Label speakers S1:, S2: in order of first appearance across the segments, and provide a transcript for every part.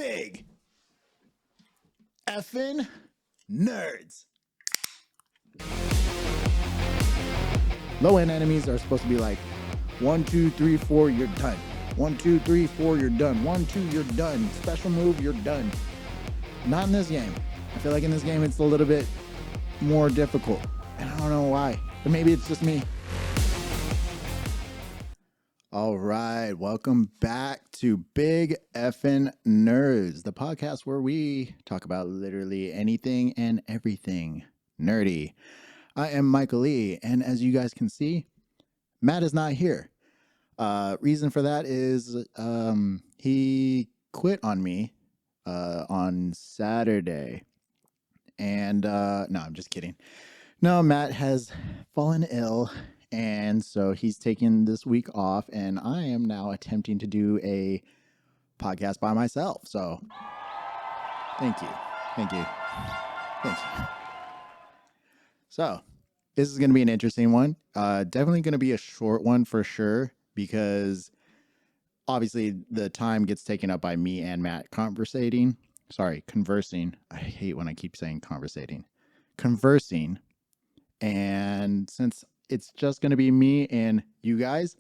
S1: Big Effin Nerds. Low-end enemies are supposed to be like 1, 2, 3, 4, you're done. 1, 2, 3, 4, you're done. 1, 2, you're done. Special move, you're done. Not in this game. I feel like in this game it's a little bit more difficult. And I don't know why. But maybe it's just me. All right, welcome back to Big Effin Nerds, the podcast where we talk about literally anything and everything nerdy. I am Mykal-Lee, and as you guys can see, Matt is not here. Reason for that is he quit on me on Saturday. And no, I'm just kidding. No, Matt has fallen ill. And so he's taken this week off, and I am now attempting to do a podcast by myself. So thank you. So this is going to be an interesting one. Definitely going to be a short one for sure, because obviously the time gets taken up by me and Matt conversing. I hate when I keep saying conversing. And since it's just going to be me and you guys,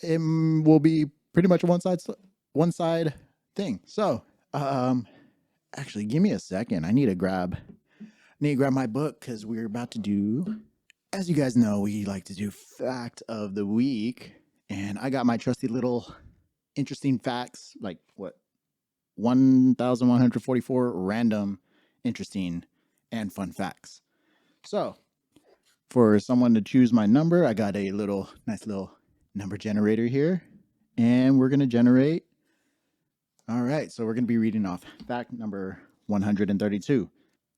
S1: it will be pretty much a one side thing. So, actually give me a second. I need to grab my book, because we're about to do, as you guys know, we like to do fact of the week. And I got my trusty little interesting facts, like 1,144 random, interesting, and fun facts. So, for someone to choose my number, I got a nice little number generator here, and we're going to generate. All right, so we're going to be reading off fact number 132.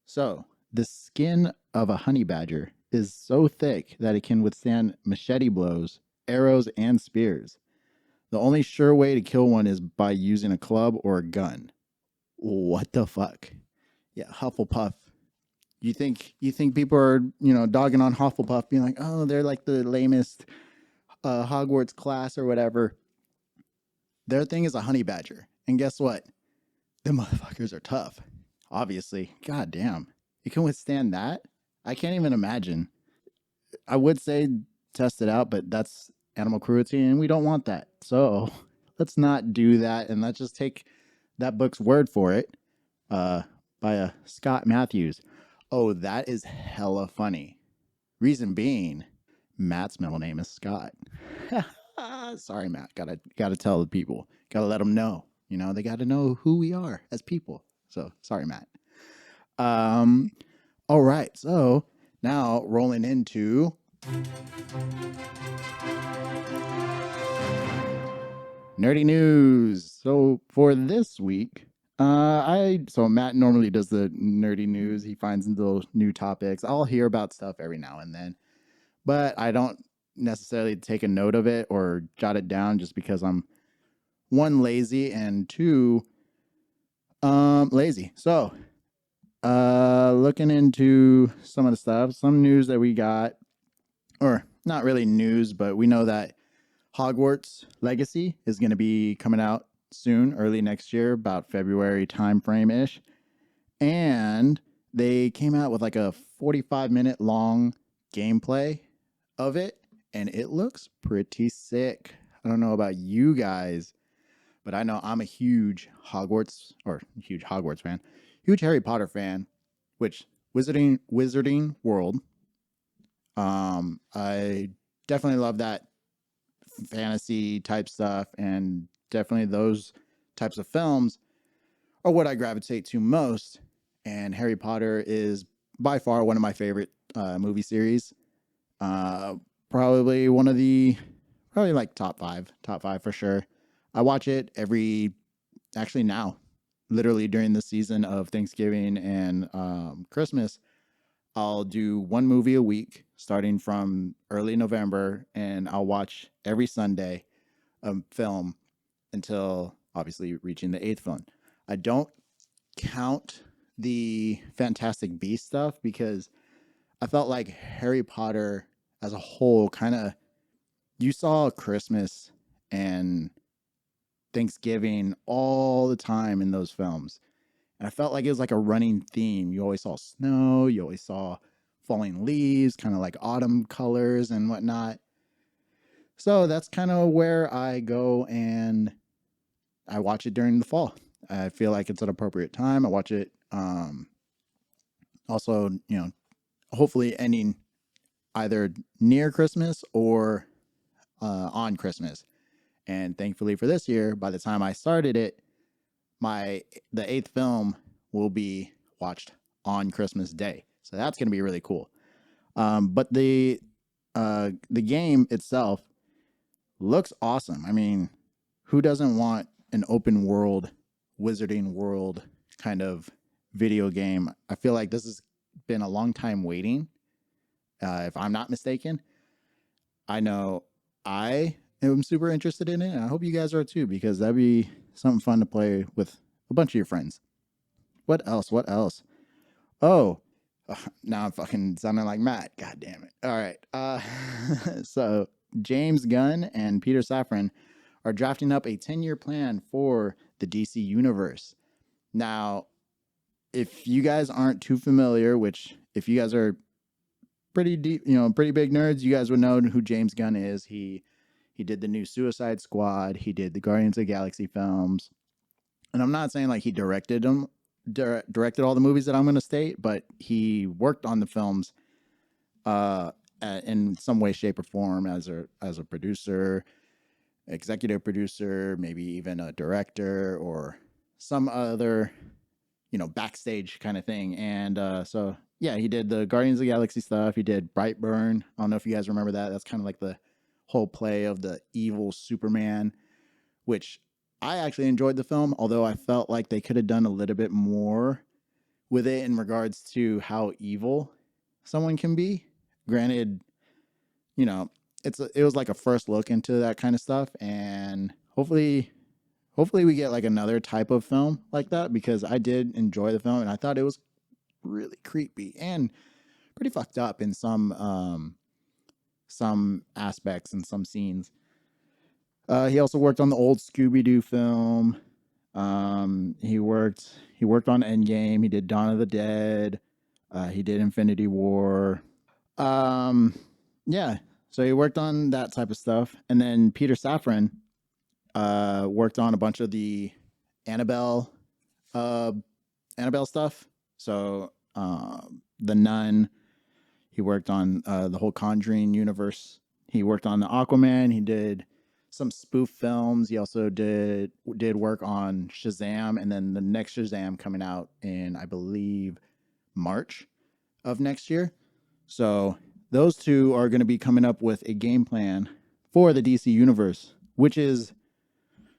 S1: So, the skin of a honey badger is so thick that it can withstand machete blows, arrows, and spears. The only sure way to kill one is by using a club or a gun. What the fuck? Yeah, Hufflepuff. You think people are, dogging on Hufflepuff, being like, oh, they're like the lamest Hogwarts class or whatever. Their thing is a honey badger. And guess what? The motherfuckers are tough. Obviously. God damn. You can withstand that? I can't even imagine. I would say test it out, but that's animal cruelty, and we don't want that. So let's not do that, and let's just take that book's word for it, by Scott Matthews. Oh, that is hella funny. Reason being, Matt's middle name is Scott. Sorry, Matt. Gotta tell the people. Gotta let them know. They gotta know who we are as people. So sorry, Matt. All right. So now rolling into nerdy news. So for this week, so Matt normally does the nerdy news. He finds those new topics. I'll hear about stuff every now and then, but I don't necessarily take a note of it or jot it down, just because I'm, one, lazy, and two, lazy. So, looking into some of the stuff, some news that we got, or not really news, but we know that Hogwarts Legacy is going to be coming out soon, early next year, about February time frame-ish. And they came out with like a 45-minute long gameplay of it, and it looks pretty sick. I don't know about you guys, but I know I'm a huge Hogwarts fan, huge Harry Potter fan, which Wizarding World. I definitely love that fantasy type stuff, and definitely those types of films are what I gravitate to most. And Harry Potter is by far one of my favorite movie series. Probably like top five for sure. I watch it now, literally during the season of Thanksgiving and Christmas. I'll do one movie a week starting from early November, and I'll watch every Sunday a film until obviously reaching the 8th film. I don't count the Fantastic Beasts stuff, because I felt like Harry Potter as a whole you saw Christmas and Thanksgiving all the time in those films. And I felt like it was like a running theme. You always saw snow, you always saw falling leaves, kind of like autumn colors and whatnot. So that's kind of where I go and I watch it during the fall. I feel like it's an appropriate time. I watch it also, hopefully ending either near Christmas or on Christmas. And thankfully for this year, by the time I started it, the eighth film will be watched on Christmas Day. So that's going to be really cool. But the game itself looks awesome. I mean, who doesn't want an open world, wizarding world kind of video game? I feel like this has been a long time waiting. If I'm not mistaken, I know I am super interested in it. And I hope you guys are too, because that'd be something fun to play with a bunch of your friends. What else? What else? Oh, now I'm fucking sounding like Matt. God damn it. All right. So James Gunn and Peter Safran are drafting up a 10-year plan for the DC universe. Now, if you guys aren't too familiar, which if you guys are pretty deep, pretty big nerds, you guys would know who James Gunn is. He did the new Suicide Squad. He did the Guardians of the Galaxy films. And I'm not saying like he directed all the movies that I'm going to state, but he worked on the films in some way, shape, or form as a producer, executive producer, maybe even a director or some other, backstage kind of thing. And so, yeah, he did the Guardians of the Galaxy stuff. He did Brightburn. I don't know if you guys remember that. That's kind of like the whole play of the evil Superman, which I actually enjoyed the film, although I felt like they could have done a little bit more with it in regards to how evil someone can be. Granted, it was like a first look into that kind of stuff, and hopefully we get like another type of film like that, because I did enjoy the film and I thought it was really creepy and pretty fucked up in some aspects and some scenes. He also worked on the old Scooby-Doo film. He worked on Endgame. He did Dawn of the Dead. He did Infinity War. Yeah. So he worked on that type of stuff. And then Peter Safran worked on a bunch of the Annabelle stuff. So The Nun. He worked on the whole Conjuring universe. He worked on the Aquaman. He did some spoof films. He also did work on Shazam, and then the next Shazam coming out in, I believe, March of next year. So those two are going to be coming up with a game plan for the DC universe, which is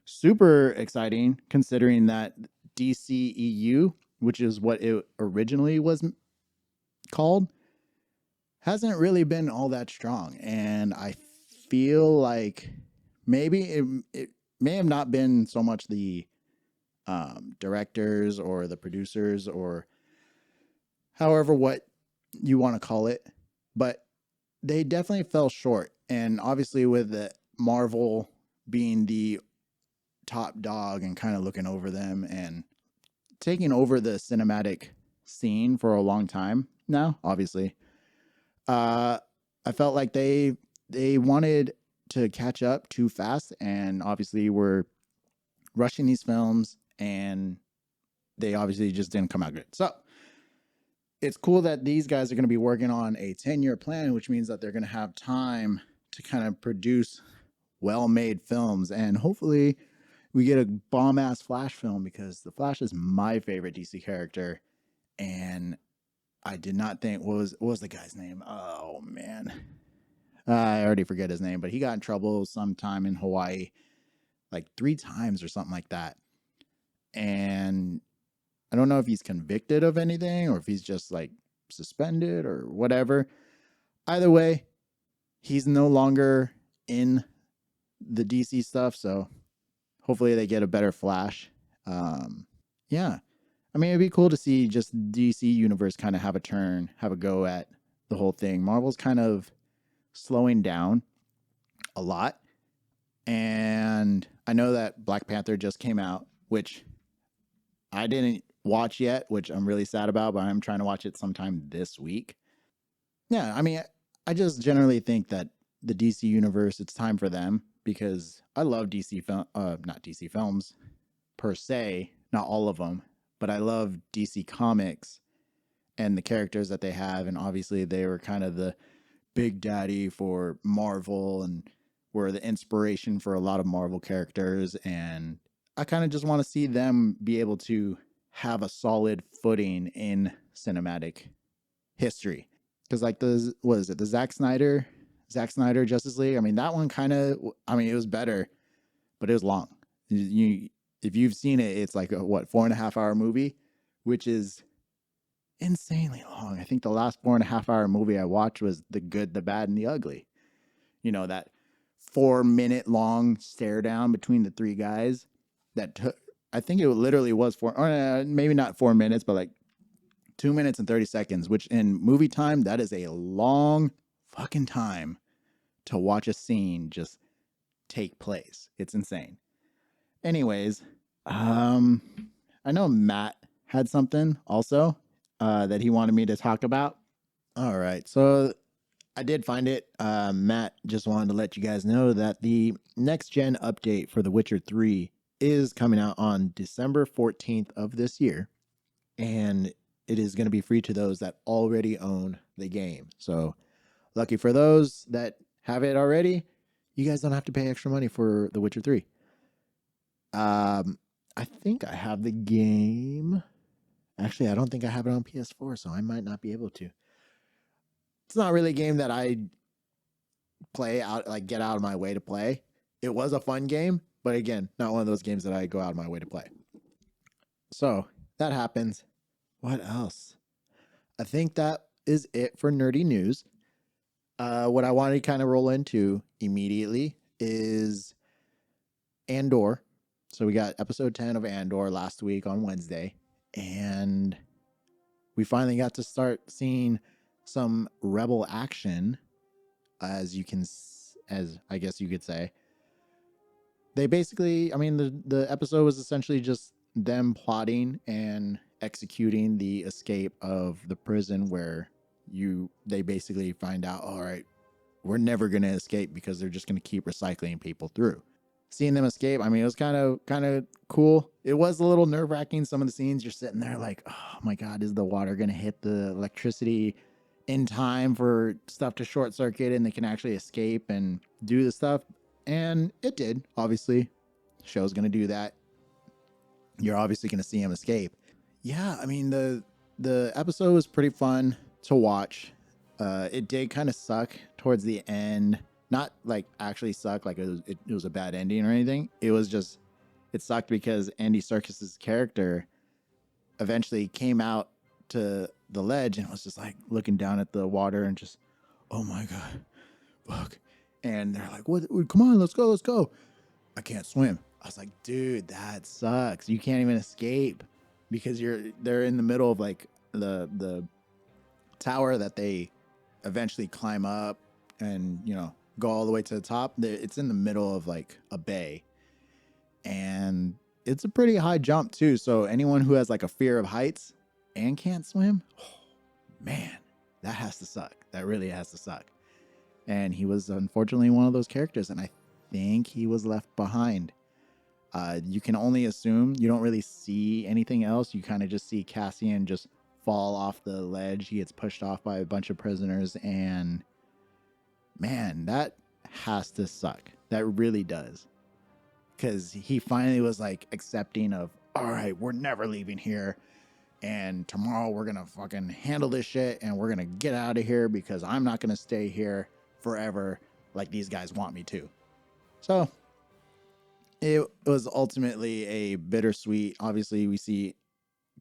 S1: super exciting considering that DCEU, which is what it originally was called, hasn't really been all that strong. And I feel like maybe it may have not been so much the directors or the producers or however what you want to call it, but they definitely fell short. And obviously with the Marvel being the top dog and kind of looking over them and taking over the cinematic scene for a long time now, obviously, I felt like they wanted to catch up too fast, and obviously were rushing these films, and they obviously just didn't come out good. So it's cool that these guys are going to be working on a 10-year plan, which means that they're going to have time to kind of produce well-made films, and hopefully we get a bomb-ass Flash film, because the Flash is my favorite DC character, and I did not think, what was the guy's name? Oh man, I already forget his name, but he got in trouble sometime in Hawaii, like 3 times or something like that. And I don't know if he's convicted of anything or if he's just like suspended or whatever. Either way, he's no longer in the DC stuff, so hopefully they get a better Flash. Yeah. I mean, it'd be cool to see just DC Universe kind of have a go at the whole thing. Marvel's kind of slowing down a lot. And I know that Black Panther just came out, which I didn't watch yet, which I'm really sad about, but I'm trying to watch it sometime this week. Yeah, I mean, I just generally think that the DC universe, it's time for them because I love DC film, not DC films per se, not all of them, but I love DC comics and the characters that they have, and obviously they were kind of the big daddy for Marvel and were the inspiration for a lot of Marvel characters. And I kind of just want to see them be able to have a solid footing in cinematic history. Because like the what is it, the Zack Snyder Justice League? I mean, that one kind of, I mean, it was better, but it was long. You if you've seen it, it's like a what, 4.5 hour movie, which is insanely long. I think the last 4.5 hour movie I watched was The Good, the Bad, and the Ugly. You know, that 4 minute long stare down between the three guys that took, I think it literally was four, or maybe not 4 minutes, but like 2 minutes and 30 seconds, which in movie time, that is a long fucking time to watch a scene just take place. It's insane. Anyways, I know Matt had something also that he wanted me to talk about. All right. So I did find it. Matt just wanted to let you guys know that the next gen update for The Witcher 3 is coming out on December 14th of this year. And it is going to be free to those that already own the game. So, lucky for those that have it already, you guys don't have to pay extra money for The Witcher 3. I think I have the game. Actually, I don't think I have it on PS4, so I might not be able to. It's not really a game that I play out, like get out of my way to play. It was a fun game, but again, not one of those games that I go out of my way to play. So that happens. What else? I think that is it for nerdy news. What I wanted to kind of roll into immediately is Andor. So we got episode 10 of Andor last week on Wednesday, and we finally got to start seeing some rebel action, as I guess you could say. They basically, I mean, the episode was essentially just them plotting and executing the escape of the prison where they basically find out, all right, we're never going to escape because they're just going to keep recycling people through. Seeing them escape, I mean, it was kind of cool. It was a little nerve-wracking. Some of the scenes, you're sitting there like, oh my God, is the water going to hit the electricity in time for stuff to short circuit and they can actually escape and do the stuff? And it did, obviously. The show's going to do that. You're obviously going to see him escape. Yeah, I mean, the episode was pretty fun to watch. It did kind of suck towards the end. Not like actually suck, like it was a bad ending or anything. It was just, it sucked because Andy Serkis's character eventually came out to the ledge and was just like looking down at the water and just, oh my God, fuck. And they're like, what? Come on, let's go. I can't swim. I was like, dude, that sucks. You can't even escape because they're in the middle of like the tower that they eventually climb up and, you know, go all the way to the top. It's in the middle of like a bay, and it's a pretty high jump too. So anyone who has like a fear of heights and can't swim, oh, man, that has to suck. That really has to suck. And he was unfortunately one of those characters, and I think he was left behind. You can only assume. You don't really see anything else. You kind of just see Cassian just fall off the ledge. He gets pushed off by a bunch of prisoners, and man, that has to suck. That really does. Because he finally was like accepting of, all right, we're never leaving here. And tomorrow we're going to fucking handle this shit and we're going to get out of here because I'm not going to stay here forever like these guys want me to. So it was ultimately a bittersweet. Obviously, we see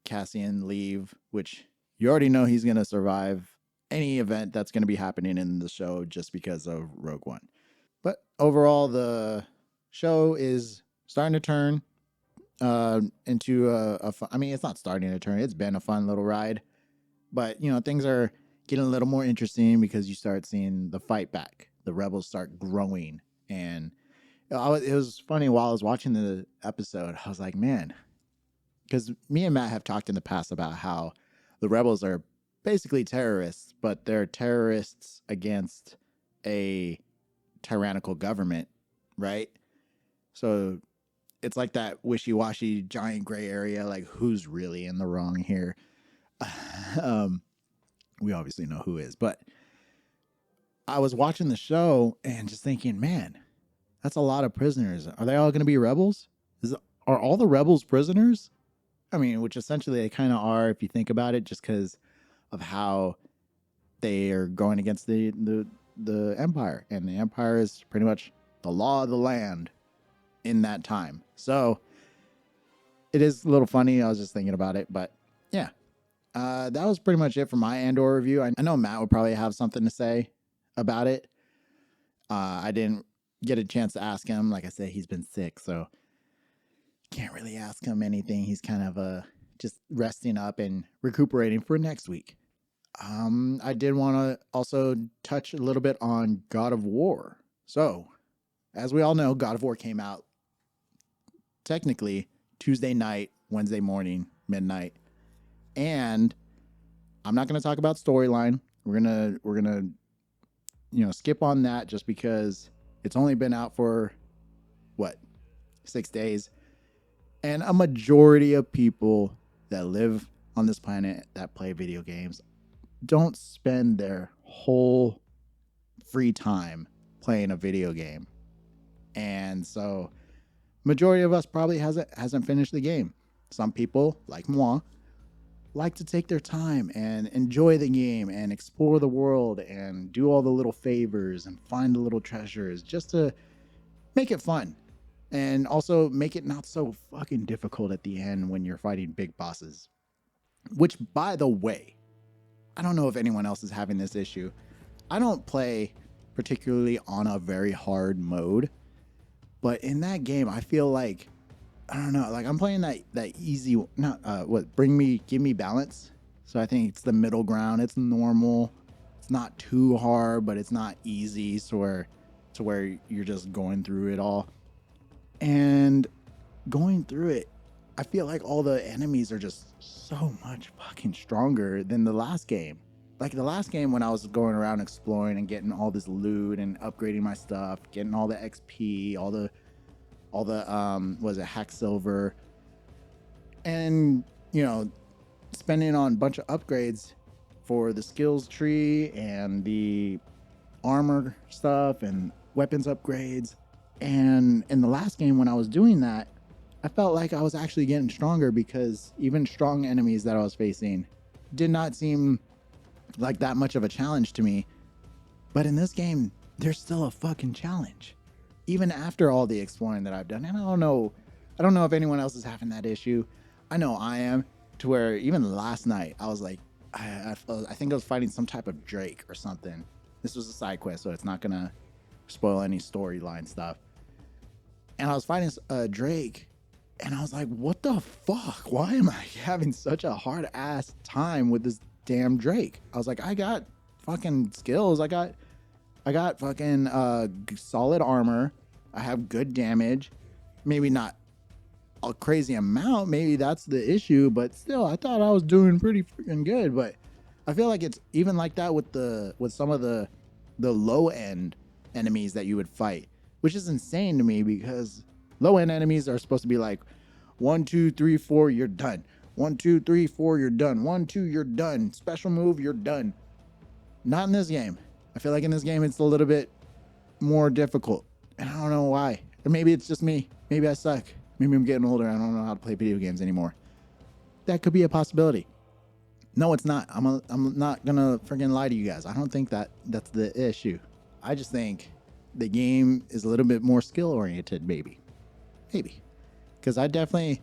S1: Cassian leave, which you already know he's going to survive any event that's going to be happening in the show just because of Rogue One. But overall, the show is starting to turn into I mean, it's not starting to turn. It's been a fun little ride. But, you know, things are getting a little more interesting because you start seeing the fight back. The rebels start growing. And It was funny while I was watching the episode. I was like, man, because me and Matt have talked in the past about how the rebels are basically terrorists, but they're terrorists against a tyrannical government, right? So it's like that wishy-washy giant gray area, like who's really in the wrong here. um, we obviously know who is, but I was watching the show and just thinking, man, that's a lot of prisoners. Are they all going to be rebels? Are all the rebels prisoners? I mean, which essentially they kind of are if you think about it, just because of how they are going against the empire, and the empire is pretty much the law of the land in that time. So it is a little funny. I was just thinking about it, but yeah, that was pretty much it for my Andor review. I know Matt would probably have something to say about it. I didn't get a chance to ask him. Like I said, he's been sick, so can't really ask him anything. He's kind of just resting up and recuperating for next week. I did want to also touch a little bit on God of War. So, as we all know, God of War came out technically Tuesday night, Wednesday morning, midnight. And I'm not going to talk about storyline. We're going to skip on that just because it's only been out for 6 days. And a majority of people that live on this planet that play video games don't spend their whole free time playing a video game. And so majority of us probably hasn't finished the game. Some people, like moi, like to take their time and enjoy the game and explore the world and do all the little favors and find the little treasures just to make it fun. And also make it not so fucking difficult at the end when you're fighting big bosses. Which, by the way, I don't know if anyone else is having this issue. I don't play particularly on a very hard mode. But in that game, I feel like, I don't know, like I'm playing that easy, give me balance. So I think it's the middle ground. It's normal. It's not too hard, but it's not easy. So where you're just going through it all. And going through it, I feel like all the enemies are just so much fucking stronger than the last game. Like the last game when I was going around exploring and getting all this loot and upgrading my stuff, getting all the XP, all the hack silver, and spending on a bunch of upgrades for the skills tree and the armor stuff and weapons upgrades. And in the last game when I was doing that, I felt like I was actually getting stronger because even strong enemies that I was facing did not seem like that much of a challenge to me. But in this game, there's still a fucking challenge. Even after all the exploring that I've done. And I don't know if anyone else is having that issue. I know I am, to where even last night I was like, I think I was fighting some type of Drake or something. This was a side quest, so it's not gonna spoil any storyline stuff. And I was fighting Drake, and I was like, what the fuck? Why am I having such a hard ass time with this damn Drake? I was like, I got fucking skills. I got fucking solid armor. I have good damage. Maybe not a crazy amount. Maybe that's the issue, but still, I thought I was doing pretty freaking good. But I feel like it's even like that with some of the low end enemies that you would fight, which is insane to me because low end enemies are supposed to be like 1, 2, 3, 4, you're done. 1, 2, 3, 4, you're done. 1, 2, you're done. Special move, you're done. Not in this game. I feel like in this game it's a little bit more difficult, and I don't know why. Or maybe it's just me. Maybe I suck. Maybe I'm getting older. I don't know how to play video games anymore. That could be a possibility. No, it's not. I'm not gonna freaking lie to you guys. I don't think that's the issue. I just think the game is a little bit more skill oriented, maybe. Because the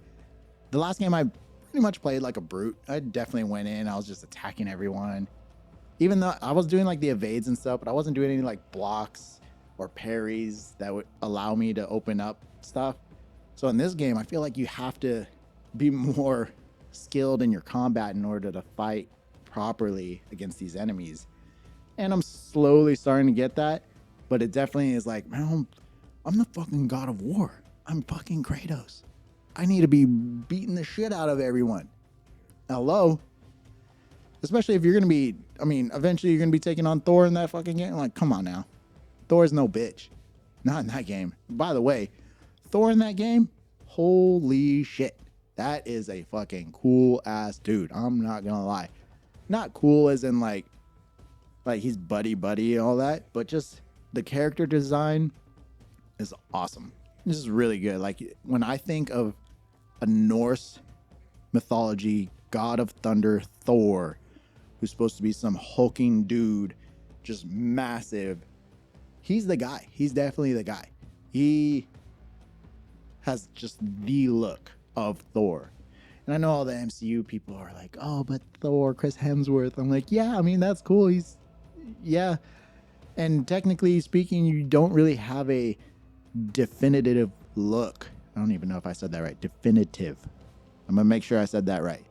S1: last game I pretty much played like a brute. I definitely went in. I was just attacking everyone. Even though I was doing like the evades and stuff, but I wasn't doing any like blocks or parries that would allow me to open up stuff. So in this game, I feel like you have to be more skilled in your combat in order to fight properly against these enemies. And I'm slowly starting to get that, but it definitely is like, man, I'm the fucking God of War. I'm fucking Kratos. I need to be beating the shit out of everyone. Hello? Especially if you're going to be, I mean, eventually you're going to be taking on Thor in that fucking game. Like, come on now. Thor's no bitch. Not in that game. By the way, Thor in that game, holy shit. That is a fucking cool ass dude. I'm not going to lie. Not cool as in like he's buddy and all that, but just the character design is awesome. This is really good. Like when I think of a Norse mythology god of thunder Thor, who's supposed to be some hulking dude, just massive, he's the guy. He's definitely the guy. He has just the look of Thor. And I know all the MCU people are like, oh, but Thor, Chris Hemsworth. I'm like, yeah, I mean, that's cool. Yeah. And technically speaking, you don't really have a definitive look. I don't even know if I said that right. Definitive. I'm going to make sure I said that right.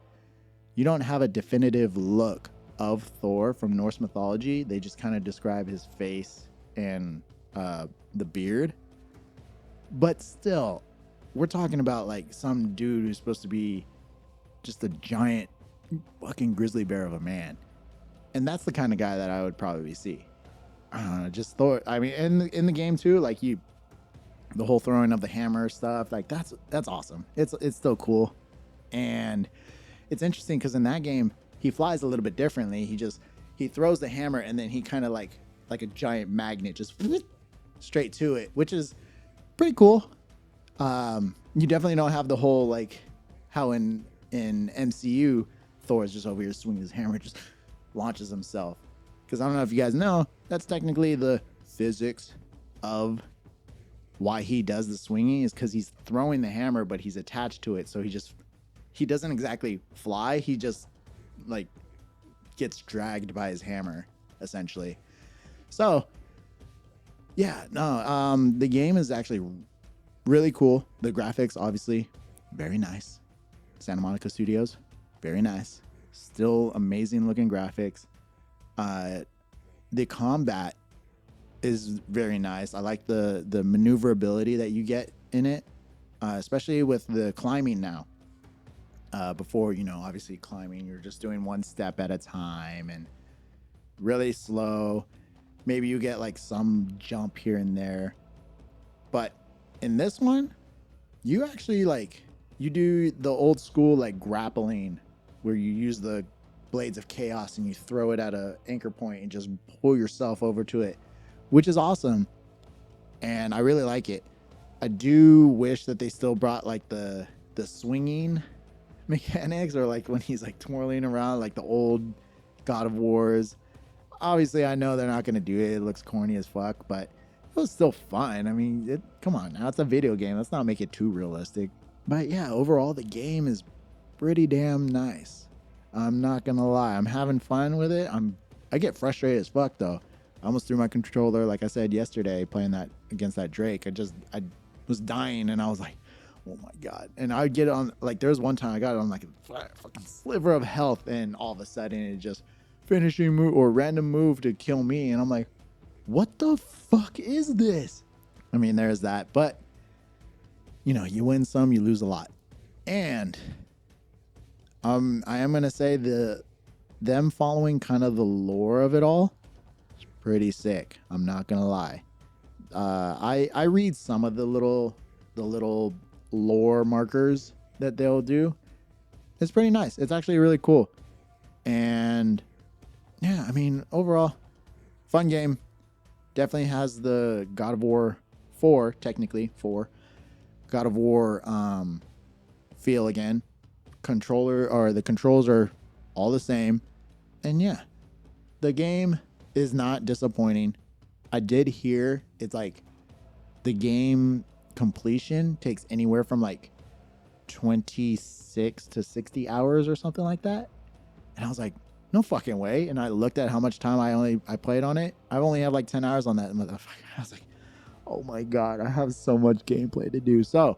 S1: You don't have a definitive look of Thor from Norse mythology. They just kind of describe his face and the beard. But still, we're talking about like some dude who's supposed to be just a giant fucking grizzly bear of a man. And that's the kind of guy that I would probably see. I don't know, just Thor. I mean, in the game too, like the whole throwing of the hammer stuff, like that's awesome. It's still cool. And it's interesting because in that game, he flies a little bit differently. He throws the hammer and then he kind of like a giant magnet just straight to it, which is pretty cool. You definitely don't have the whole like how in MCU Thor is just over here swinging his hammer, just launches himself. Because I don't know if you guys know, that's technically the physics of why he does the swinging, is because he's throwing the hammer, but he's attached to it. So he doesn't exactly fly. He just like gets dragged by his hammer, essentially. So yeah, no, the game is actually really cool. The graphics, obviously, very nice. Santa Monica Studios, very nice. Still amazing looking graphics. The combat is very nice. I like the maneuverability that you get in it, especially with the climbing now. Before, obviously climbing, you're just doing one step at a time and really slow. Maybe you get like some jump here and there. But in this one, you actually you do the old school like grappling where you use the blades of chaos and you throw it at a anchor point and just pull yourself over to it, which is awesome. And I really like it. I do wish that they still brought like the swinging mechanics, or like when he's like twirling around like the old God of Wars. Obviously, I know they're not going to do it. It looks corny as fuck, but it was still fun. I mean, come on now. It's a video game. Let's not make it too realistic. But yeah, overall, the game is pretty damn nice. I'm not going to lie. I'm having fun with it. I get frustrated as fuck, though. I almost threw my controller, like I said yesterday, playing that against that Drake. I was dying, and I was like, oh my God. And I would get it on, like, there was one time I got it on like a fucking sliver of health, and all of a sudden it just finishing move or random move to kill me. And I'm like, what the fuck is this? I mean, there's that, but you win some, you lose a lot. And I am going to say them following kind of the lore of it all is pretty sick. I'm not going to lie. I read some of the little lore markers that they'll do. It's pretty nice. It's actually really cool. And yeah, I mean, overall, fun game. Definitely has the God of War 4, technically 4, God of War feel again. The controls are all the same. And yeah, the game is not disappointing. I did hear it's like the game completion takes anywhere from like 26 to 60 hours or something like that. And I was like, no fucking way. And I looked at how much time I played on it. I only have like 10 hours on that motherfucker. I was like, oh my God, I have so much gameplay to do. So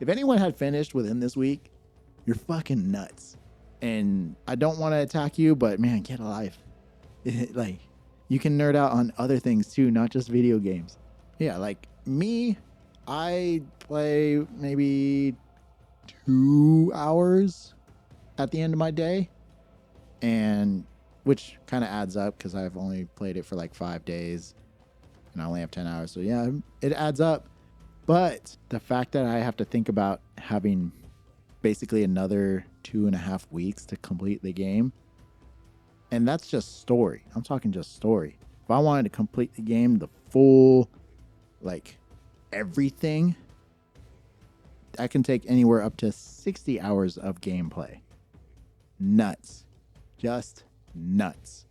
S1: if anyone had finished within this week, you're fucking nuts. And I don't want to attack you, but man, get a life. Like, you can nerd out on other things too, not just video games. Yeah, like Me, I play maybe 2 hours at the end of my day, and which kind of adds up because I've only played it for like 5 days and I only have 10 hours. So yeah, it adds up. But the fact that I have to think about having basically another 2.5 weeks to complete the game, and that's just story. I'm talking just story. If I wanted to complete the game, the full, like everything, I can take anywhere up to 60 hours of gameplay. Nuts. Just nuts.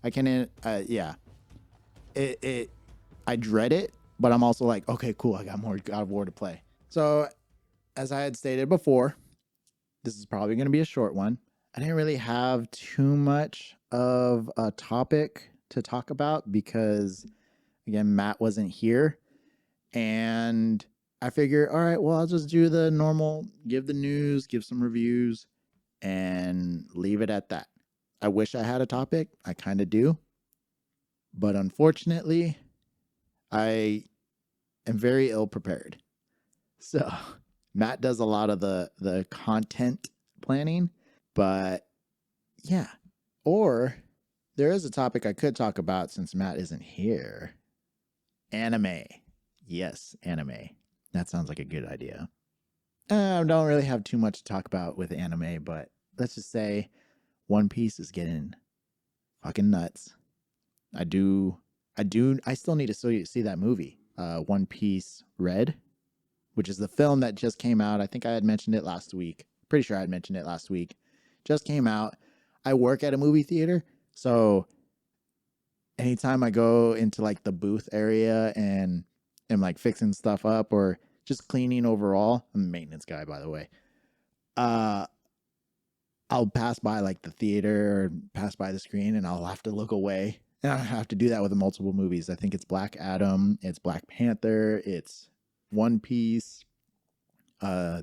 S1: I can, yeah. I dread it, but I'm also like, okay, cool. I got more God of War to play. So, as I had stated before, this is probably going to be a short one. I didn't really have too much of a topic to talk about because, again, Matt wasn't here. And I figured, all right, well, I'll just do the normal, give the news, give some reviews, and leave it at that. I wish I had a topic. I kind of do. But unfortunately, I am very ill prepared. So Matt does a lot of the content planning, but yeah. Or there is a topic I could talk about since Matt isn't here. Anime. Yes, anime. That sounds like a good idea. I don't really have too much to talk about with anime, but let's just say One Piece is getting fucking nuts. I still need to see that movie, One Piece Red, which is the film that just came out. I think I had mentioned it last week. Pretty sure I had mentioned it last week. Just came out. I work at a movie theater, so anytime I go into like the booth area and am like fixing stuff up or just cleaning overall, I'm a maintenance guy, by the way. I'll pass by like the theater or pass by the screen and I'll have to look away. And I have to do that with multiple movies. I think it's Black Adam, it's Black Panther, it's One Piece. I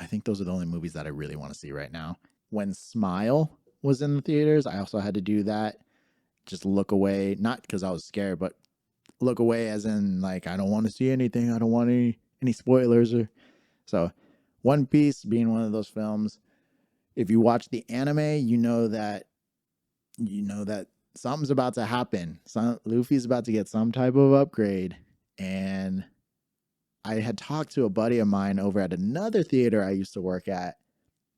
S1: think those are the only movies that I really want to see right now. When Smile was in the theaters, I also had to do that. Just look away, not because I was scared, but look away as in like I don't want to see anything. I don't want any spoilers or so. One Piece being one of those films. If you watch the anime, you know that something's about to happen. Luffy's about to get some type of upgrade. And I had talked to a buddy of mine over at another theater I used to work at,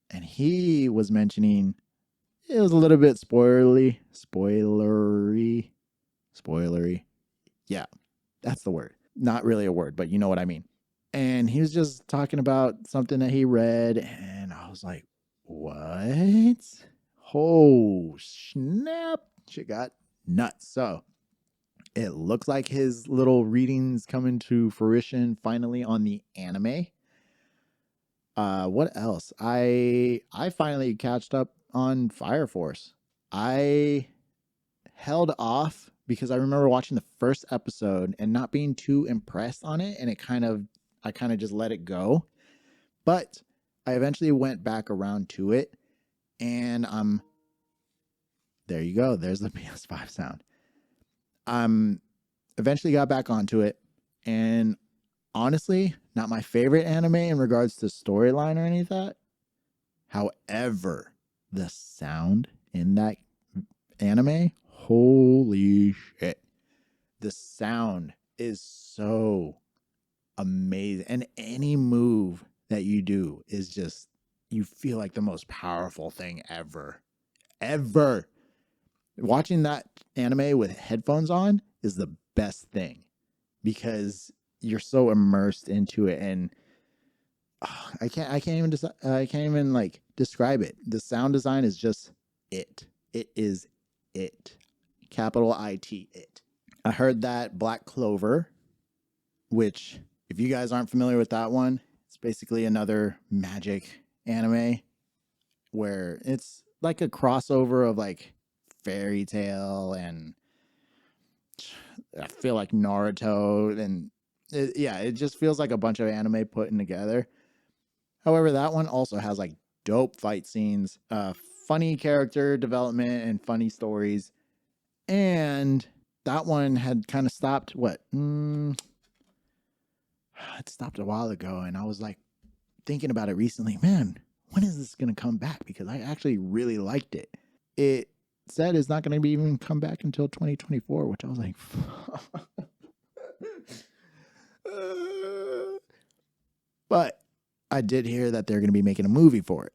S1: and he was mentioning it was a little bit spoilery. Yeah, that's the word. Not really a word, but you know what I mean. And he was just talking about something that he read, and I was like, what? Oh, snap. Shit got nuts. So it looks like his little readings coming to fruition finally on the anime. What else? I finally catched up on Fire Force. I held off because I remember watching the first episode and not being too impressed on it, and I kind of just let it go. But I eventually went back around to it, and there you go. There's the PS5 sound. Eventually got back onto it, and honestly, not my favorite anime in regards to storyline or any of that. However, the sound in that anime, holy shit. The sound is so amazing. And any move that you do is just, you feel like the most powerful thing ever. Ever. Watching that anime with headphones on is the best thing because you're so immersed into it, and I can't even like describe it. The sound design is just it. It is it. Capital IT it. I heard that Black Clover, which if you guys aren't familiar with that one, it's basically another magic anime where it's like a crossover of like fairy tale and I feel like Naruto and it just feels like a bunch of anime putting together. However, that one also has like dope fight scenes, funny character development, and funny stories. And that one had kind of stopped. it stopped a while ago, and I was like thinking about it recently. Man, when is this going to come back? Because I actually really liked it. It said it's not going to be even come back until 2024, which I was like, but I did hear that they're going to be making a movie for it.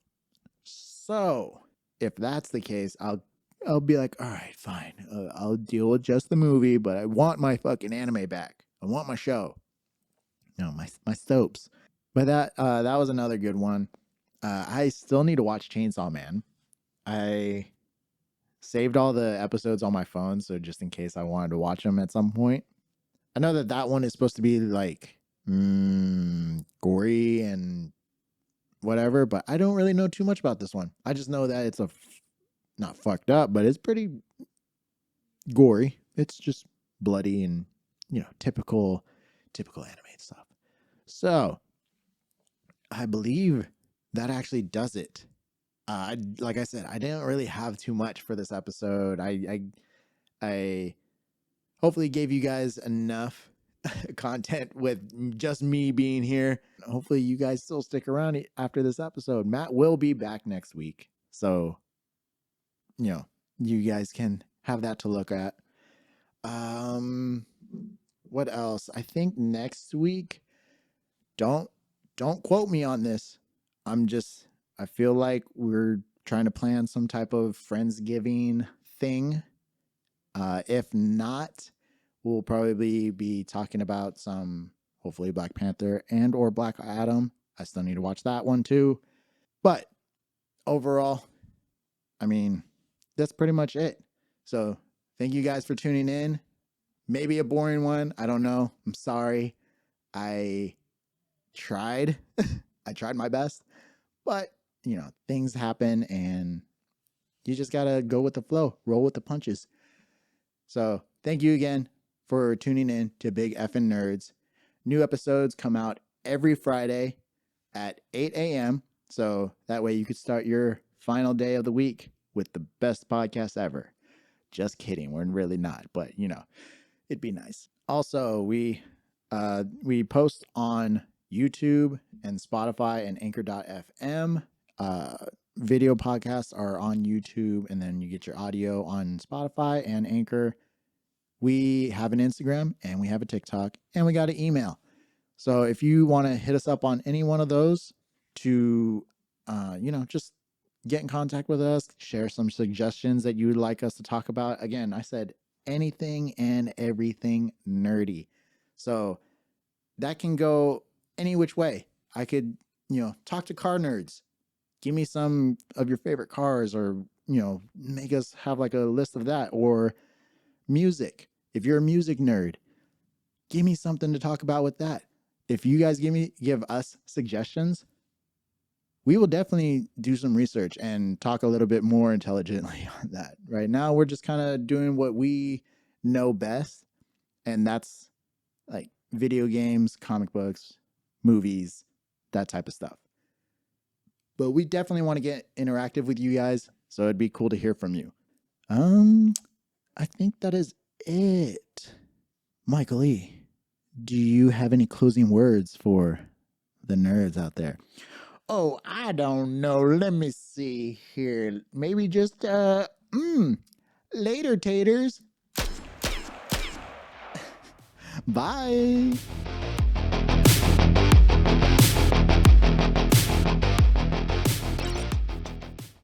S1: So if that's the case, I'll be like, all right, fine. I'll deal with just the movie, but I want my fucking anime back. I want my show. My soaps. But that was another good one. I still need to watch Chainsaw Man. I saved all the episodes on my phone, so just in case I wanted to watch them at some point. I know that one is supposed to be like gory and whatever, but I don't really know too much about this one. I just know that it's not fucked up, but it's pretty gory. It's just bloody and typical anime stuff. So I believe that actually does it. Like I said, I didn't really have too much for this episode. I hopefully gave you guys enough content with just me being here. Hopefully you guys still stick around after this episode. Matt will be back next week. So, you guys can have that to look at. What else? I think next week, don't quote me on this. I feel like we're trying to plan some type of Friendsgiving thing. If not, we'll probably be talking about some, hopefully, Black Panther and or Black Adam. I still need to watch that one too. But overall, I mean, that's pretty much it. So thank you guys for tuning in. Maybe a boring one. I don't know. I'm sorry. I tried. I tried my best. But, things happen and you just got to go with the flow, roll with the punches. So thank you again for tuning in to Big Effin Nerds. New episodes come out every Friday at 8 a.m. So that way you could start your final day of the week with the best podcast ever. Just kidding. We're really not, but it'd be nice. Also, we post on YouTube and Spotify and Anchor.fm. Video podcasts are on YouTube, and then you get your audio on Spotify and Anchor. We have an Instagram, and we have a TikTok, and we got an email. So if you want to hit us up on any one of those to, just get in contact with us, share some suggestions that you would like us to talk about. Again, I said anything and everything nerdy. So that can go any which way. I could, talk to car nerds. Give me some of your favorite cars, or, make us have like a list of that. Or music. If you're a music nerd, give me something to talk about with that. If you guys give us suggestions, we will definitely do some research and talk a little bit more intelligently on that. Right now, we're just kind of doing what we know best, and that's like video games, comic books, movies, that type of stuff. But we definitely want to get interactive with you guys, so it'd be cool to hear from you. I think that is it. Mykal-Lee, do you have any closing words for the nerds out there? Oh, I don't know. Let me see here. Maybe just, later, taters. Bye.